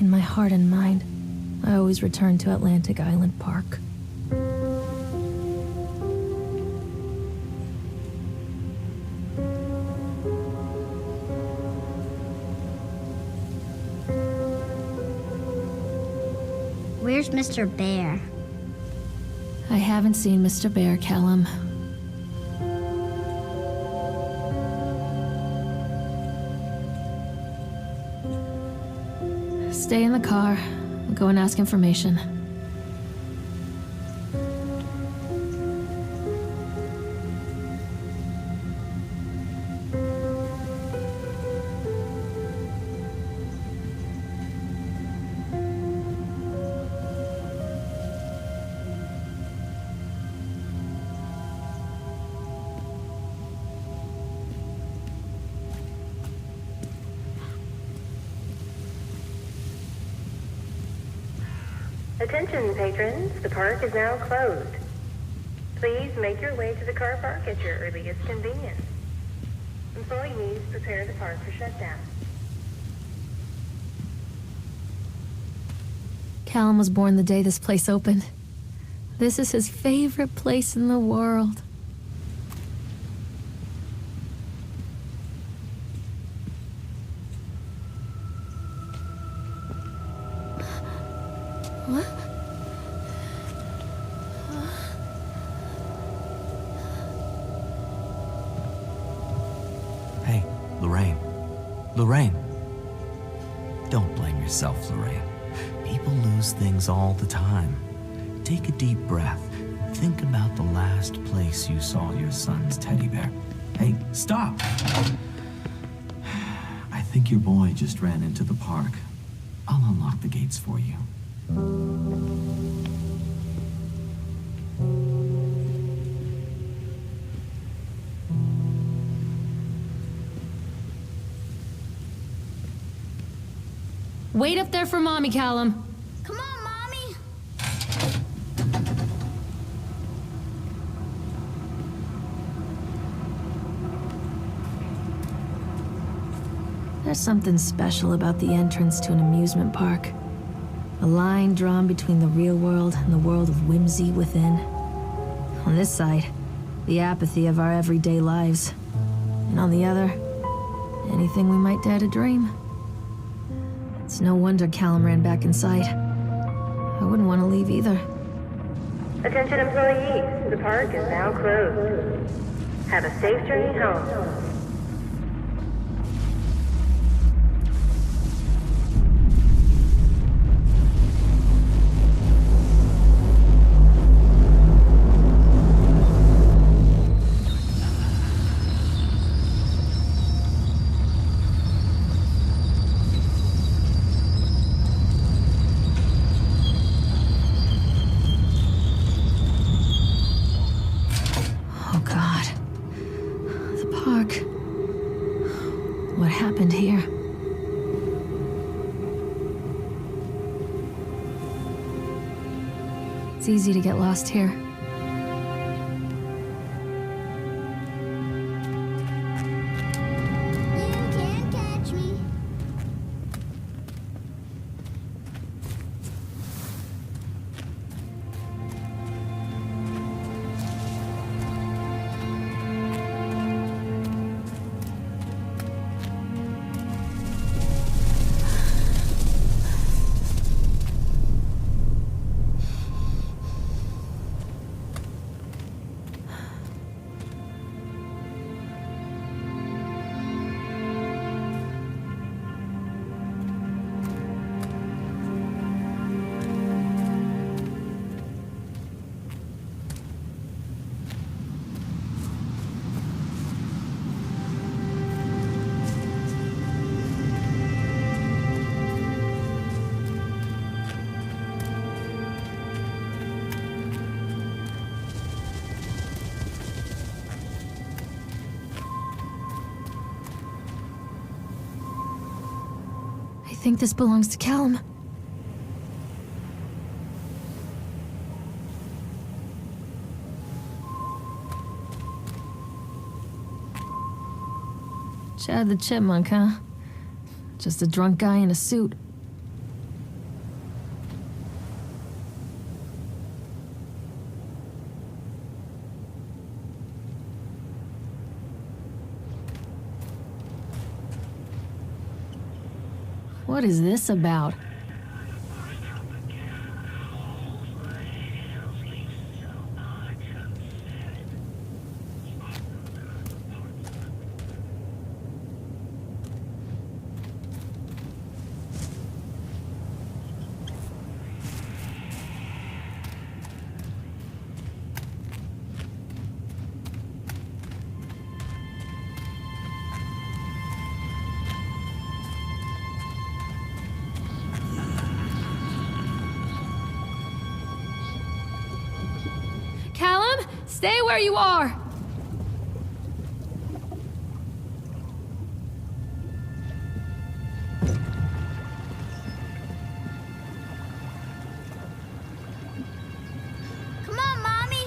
In my heart and mind, I always return to Atlantic Island Park. Where's Mr. Bear? I haven't seen Mr. Bear, Callum. Stay in the car. I'll go and ask information. Attention, patrons. The park is now closed. Please make your way to the car park at your earliest convenience. Employees prepare the park for shutdown. Callum was born the day this place opened. This is his favorite place in the world. What? Hey, Lorraine. Lorraine. Don't blame yourself, Lorraine. People lose things all the time. Take a deep breath. Think about the last place you saw your son's teddy bear. Hey, stop! I think your boy just ran into the park. I'll unlock the gates for you. Wait up there for Mommy, Callum. Come on, Mommy! There's something special about the entrance to an amusement park. A line drawn between the real world and the world of whimsy within. On this side, the apathy of our everyday lives. And on the other, anything we might dare to dream. It's no wonder Callum ran back inside. I wouldn't want to leave either. Attention, employees. The park is now closed. Have a safe journey home. What happened here? It's easy to get lost here. You can't catch me. I think this belongs to Callum. Chad the Chipmunk, huh? Just a drunk guy in a suit. What is this about? Callum, stay where you are! Come on, Mommy.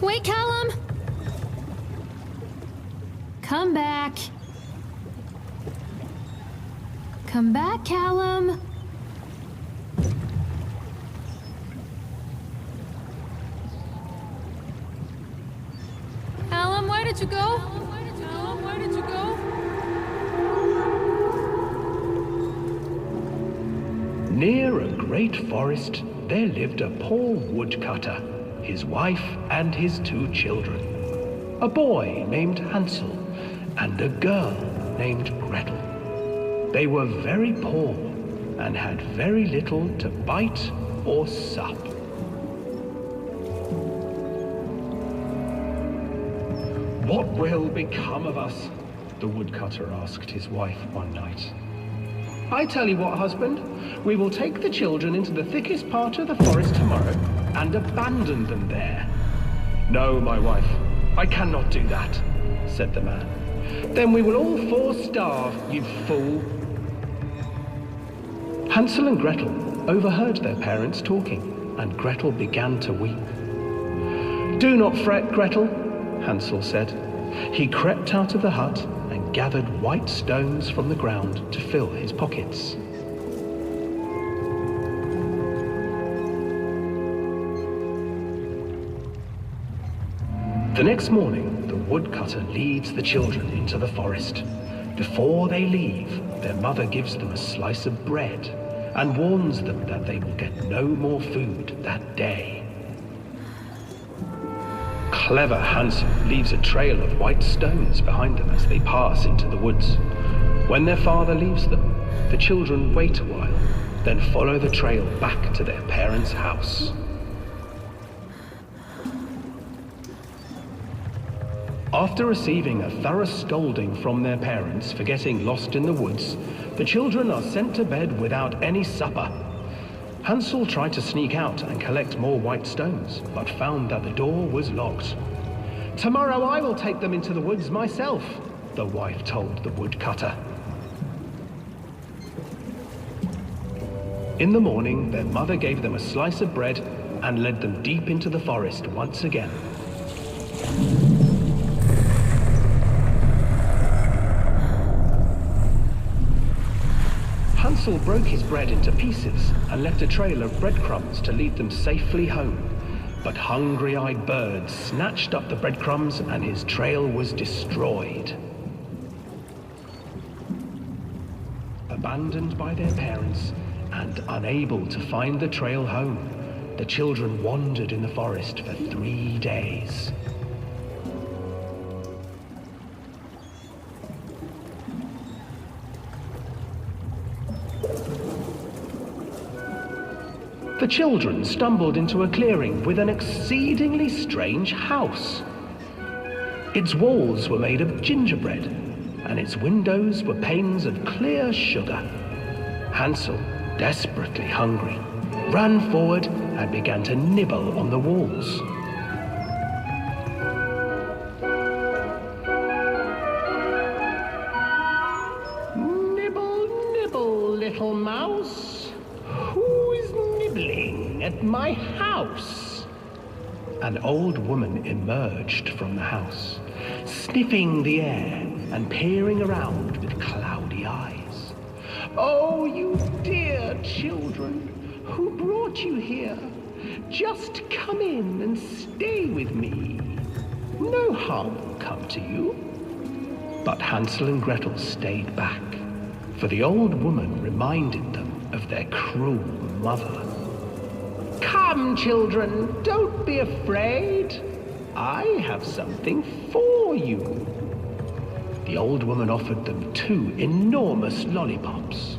Wait, Callum! Come back. Come back, Callum. Callum, where did you go? Callum, where did you go? Near a great forest, there lived a poor woodcutter, his wife and his 2 children. A boy named Hansel and a girl named Gretel. They were very poor and had very little to bite or sup. What will become of us? The woodcutter asked his wife one night. I tell you what, husband, we will take the children into the thickest part of the forest tomorrow and abandon them there. No, my wife, I cannot do that, said the man. Then we will all 4 starve, you fool. Hansel and Gretel overheard their parents talking, and Gretel began to weep. Do not fret, Gretel, Hansel said. He crept out of the hut and gathered white stones from the ground to fill his pockets. The next morning, the woodcutter leads the children into the forest. Before they leave, their mother gives them a slice of bread and warns them that they will get no more food that day. Clever Hansel leaves a trail of white stones behind them as they pass into the woods. When their father leaves them, the children wait a while, then follow the trail back to their parents' house. After receiving a thorough scolding from their parents for getting lost in the woods, the children are sent to bed without any supper. Hansel tried to sneak out and collect more white stones, but found that the door was locked. Tomorrow I will take them into the woods myself, the wife told the woodcutter. In the morning, their mother gave them a slice of bread and led them deep into the forest once again. Hansel broke his bread into pieces and left a trail of breadcrumbs to lead them safely home. But hungry-eyed birds snatched up the breadcrumbs and his trail was destroyed. Abandoned by their parents and unable to find the trail home, the children wandered in the forest for 3 days. The children stumbled into a clearing with an exceedingly strange house. Its walls were made of gingerbread, and its windows were panes of clear sugar. Hansel, desperately hungry, ran forward and began to nibble on the walls. Nibble, nibble, little mouse, at my house. An old woman emerged from the house, sniffing the air and peering around with cloudy eyes. Oh, you dear children, who brought you here? Just come in and stay with me. No harm will come to you. But Hansel and Gretel stayed back, for the old woman reminded them of their cruel mother. Come, children, don't be afraid. I have something for you. The old woman offered them 2 enormous lollipops.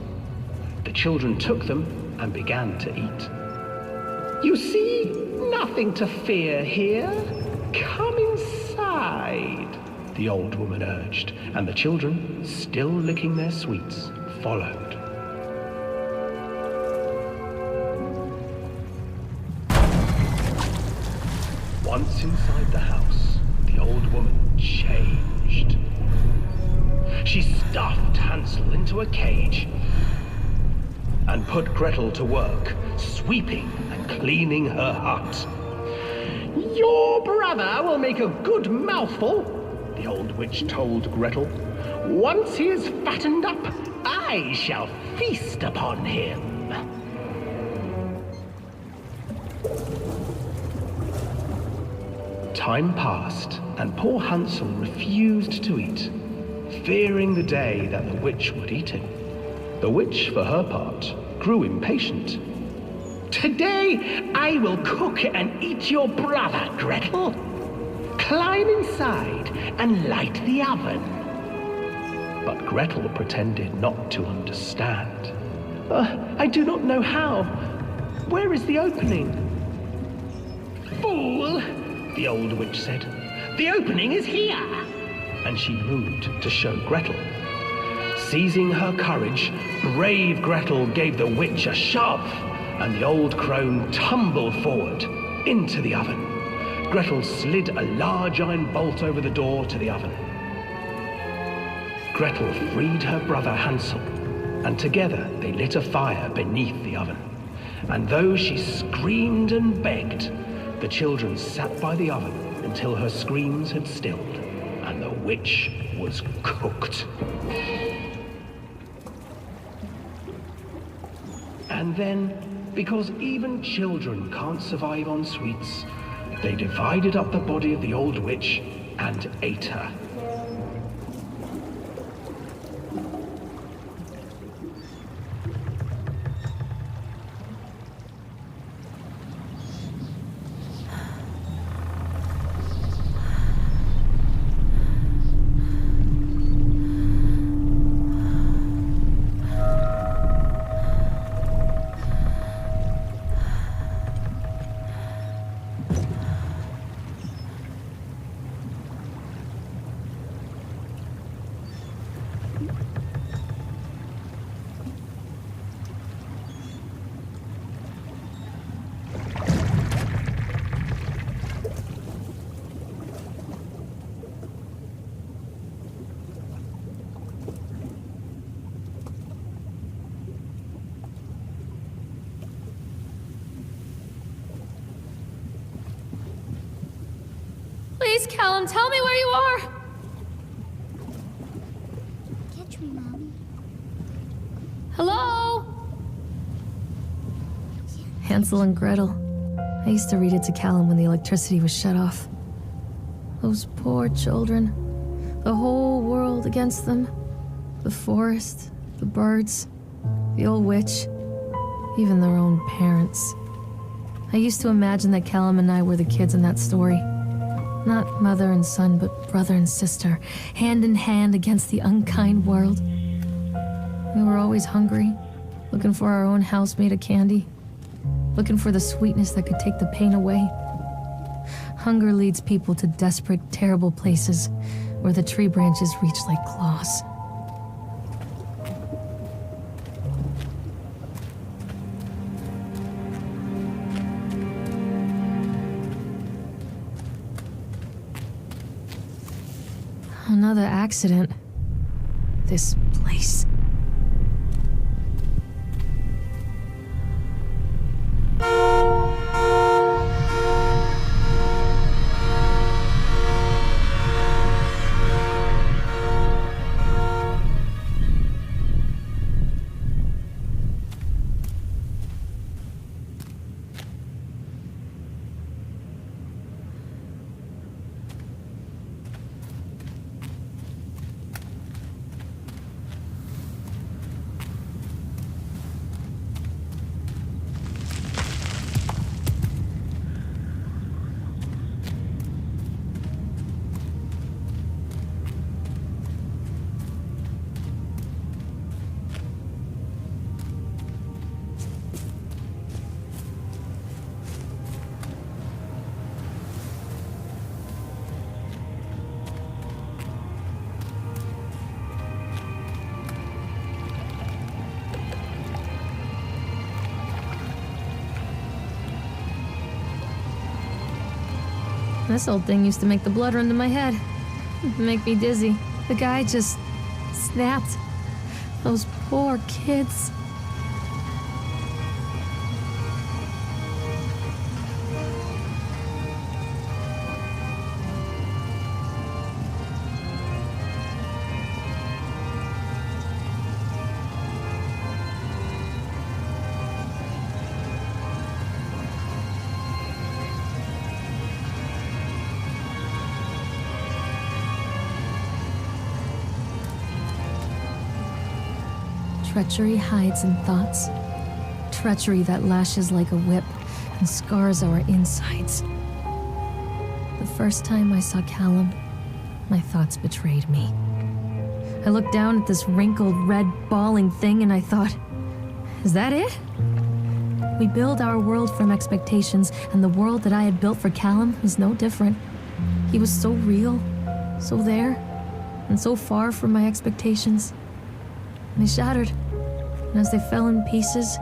The children took them and began to eat. You see, nothing to fear here. Come inside, the old woman urged, and the children, still licking their sweets, followed. Once inside the house, the old woman changed. She stuffed Hansel into a cage and put Gretel to work, sweeping and cleaning her hut. Your brother will make a good mouthful, the old witch told Gretel. Once he is fattened up, I shall feast upon him. Time passed, and poor Hansel refused to eat, fearing the day that the witch would eat him. The witch, for her part, grew impatient. Today I will cook and eat your brother, Gretel. Climb inside and light the oven. But Gretel pretended not to understand. I do not know how. Where is the opening? Fool, the old witch said. The opening is here. And she moved to show Gretel. Seizing her courage, brave Gretel gave the witch a shove, and the old crone tumbled forward into the oven. Gretel slid a large iron bolt over the door to the oven. Gretel freed her brother Hansel, and together they lit a fire beneath the oven. And though she screamed and begged, the children sat by the oven until her screams had stilled, and the witch was cooked. And then, because even children can't survive on sweets, they divided up the body of the old witch and ate her. Please, Callum, tell me where you are! Catch me, Mommy. Hello? Hansel and Gretel. I used to read it to Callum when the electricity was shut off. Those poor children. The whole world against them. The forest, the birds, the old witch, even their own parents. I used to imagine that Callum and I were the kids in that story. Not mother and son, but brother and sister, hand in hand against the unkind world. We were always hungry, looking for our own house made of candy, looking for the sweetness that could take the pain away. Hunger leads people to desperate, terrible places where the tree branches reach like claws. Another accident. This place. This old thing used to make the blood run to my head. Make me dizzy. The guy just snapped. Those poor kids. Treachery hides in thoughts. Treachery that lashes like a whip and scars our insides. The first time I saw Callum, my thoughts betrayed me. I looked down at this wrinkled, red, bawling thing and I thought, is that it? We build our world from expectations, and the world that I had built for Callum was no different. He was so real, so there, and so far from my expectations. They shattered, and as they fell in pieces,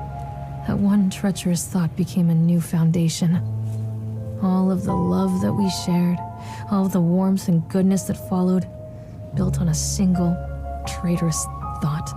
that one treacherous thought became a new foundation. All of the love that we shared, all of the warmth and goodness that followed, built on a single, traitorous thought.